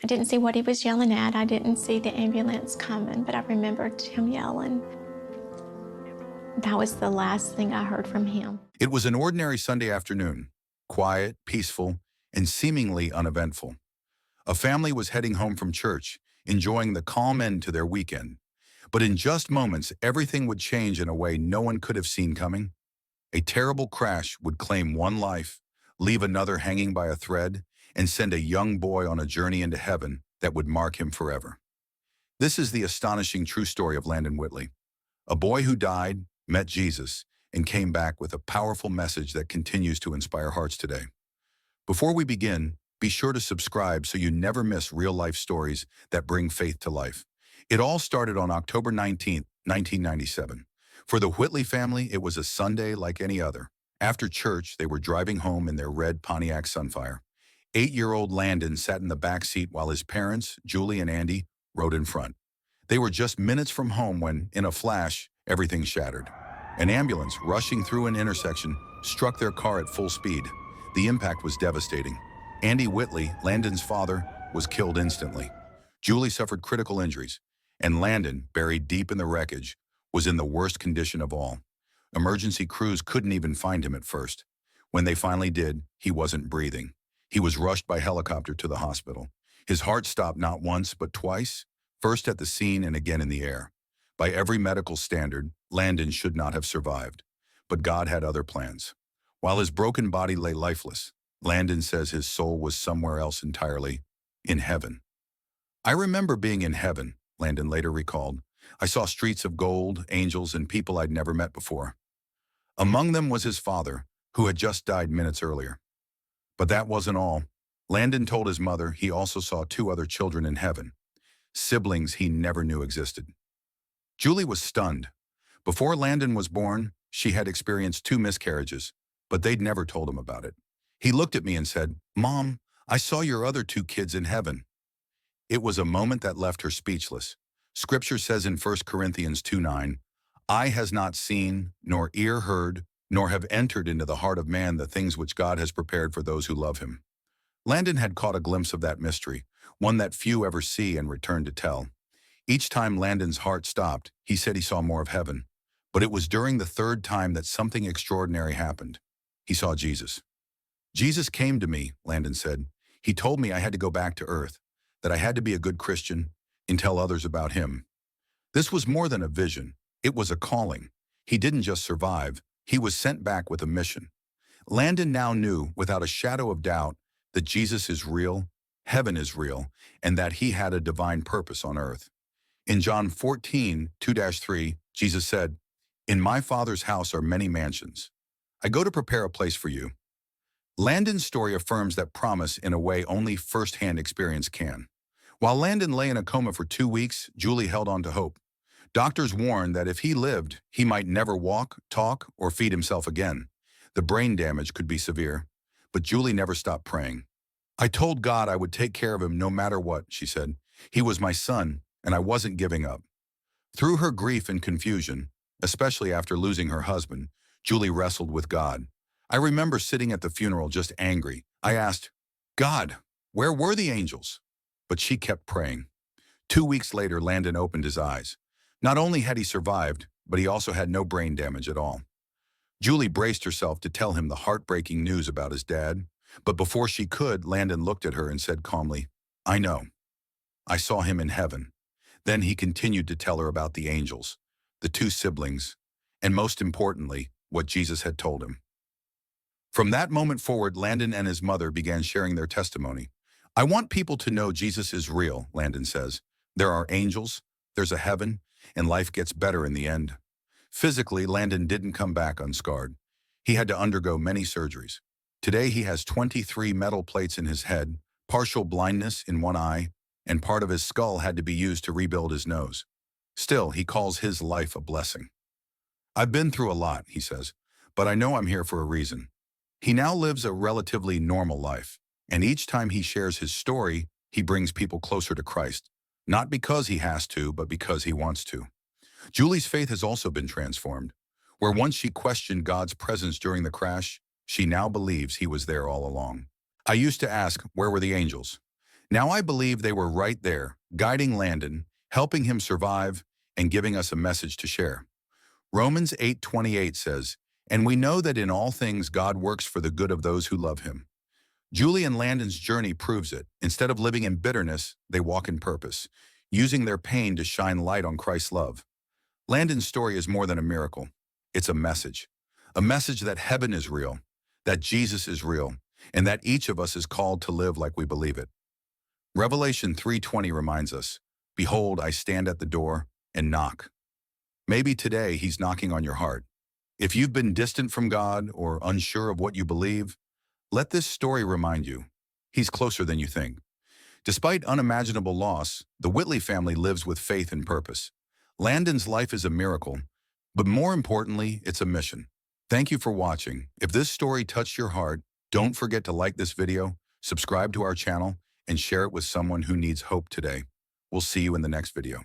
I didn't see what he was yelling at. I didn't see the ambulance coming, but I remembered him yelling. That was the last thing I heard from him. It was an ordinary Sunday afternoon, quiet, peaceful, and seemingly uneventful. A family was heading home from church, enjoying the calm end to their weekend. But in just moments, everything would change in a way no one could have seen coming. A terrible crash would claim one life, leave another hanging by a thread, and send a young boy on a journey into heaven that would mark him forever. This is the astonishing true story of Landon Whitley, a boy who died, met Jesus, and came back with a powerful message that continues to inspire hearts today. Before we begin, be sure to subscribe so you never miss real-life stories that bring faith to life. It all started on October 19th, 1997. For the Whitley family, it was a Sunday like any other. After church, they were driving home in their red Pontiac Sunfire. 8-year-old Landon sat in the back seat while his parents, Julie and Andy, rode in front. They were just minutes from home when, in a flash, everything shattered. An ambulance rushing through an intersection struck their car at full speed. The impact was devastating. Andy Whitley, Landon's father, was killed instantly. Julie suffered critical injuries, and Landon, buried deep in the wreckage, was in the worst condition of all. Emergency crews couldn't even find him at first. When they finally did, he wasn't breathing. He was rushed by helicopter to the hospital. His heart stopped not once, but twice, first at the scene and again in the air. By every medical standard, Landon should not have survived. But God had other plans. While his broken body lay lifeless, Landon says his soul was somewhere else entirely, in heaven. I remember being in heaven, Landon later recalled. I saw streets of gold, angels, and people I'd never met before. Among them was his father, who had just died minutes earlier. But that wasn't all. Landon told his mother he also saw 2 other children in heaven, siblings he never knew existed. Julie was stunned. Before Landon was born, she had experienced 2 miscarriages, but they'd never told him about it. He looked at me and said, "Mom, I saw your other 2 kids in heaven." It was a moment that left her speechless. Scripture says in 1 Corinthians 2:9, "Eye has not seen, nor ear heard, nor have entered into the heart of man the things which God has prepared for those who love him." Landon had caught a glimpse of that mystery, one that few ever see and return to tell. Each time Landon's heart stopped, he said he saw more of heaven. But it was during the 3rd time that something extraordinary happened. He saw Jesus. "Jesus came to me," Landon said. "He told me I had to go back to earth, that I had to be a good Christian and tell others about him." This was more than a vision. It was a calling. He didn't just survive. He was sent back with a mission. Landon now knew, without a shadow of doubt, that Jesus is real, heaven is real, and that he had a divine purpose on earth. In John 14:2-3, Jesus said, "In my Father's house are many mansions. I go to prepare a place for you." Landon's story affirms that promise in a way only first-hand experience can. While Landon lay in a coma for 2 weeks, Julie held on to hope. Doctors warned that if he lived, he might never walk, talk, or feed himself again. The brain damage could be severe. But Julie never stopped praying. "I told God I would take care of him no matter what," she said. "He was my son, and I wasn't giving up." Through her grief and confusion, especially after losing her husband, Julie wrestled with God. I remember sitting at the funeral just angry. I asked, "God, where were the angels?" But she kept praying. 2 weeks later, Landon opened his eyes. Not only had he survived, but he also had no brain damage at all. Julie braced herself to tell him the heartbreaking news about his dad. But before she could, Landon looked at her and said calmly, "I know. I saw him in heaven." Then he continued to tell her about the angels, the 2 siblings, and most importantly, what Jesus had told him. From that moment forward, Landon and his mother began sharing their testimony. "I want people to know Jesus is real," Landon says. "There are angels, there's a heaven, and life gets better in the end." Physically, Landon didn't come back unscarred. He had to undergo many surgeries. Today, he has 23 metal plates in his head, partial blindness in one eye, and part of his skull had to be used to rebuild his nose. Still, he calls his life a blessing. "I've been through a lot," he says, "but I know I'm here for a reason." He now lives a relatively normal life, and each time he shares his story, he brings people closer to Christ, not because he has to, but because he wants to. Julie's faith has also been transformed. Where once she questioned God's presence during the crash, she now believes he was there all along. "I used to ask, where were the angels? Now I believe they were right there, guiding Landon, helping him survive, and giving us a message to share. Romans 8:28 says, "And we know that in all things God works for the good of those who love him." Julie and Landon's journey proves it. Instead of living in bitterness, they walk in purpose, using their pain to shine light on Christ's love. Landon's story is more than a miracle. It's a message that heaven is real, that Jesus is real, and that each of us is called to live like we believe it. Revelation 3:20 reminds us, "Behold, I stand at the door and knock." Maybe today he's knocking on your heart. If you've been distant from God or unsure of what you believe, let this story remind you, he's closer than you think. Despite unimaginable loss, the Whitley family lives with faith and purpose. Landon's life is a miracle, but more importantly, it's a mission. Thank you for watching. If this story touched your heart, don't forget to like this video, subscribe to our channel, and share it with someone who needs hope today. We'll see you in the next video.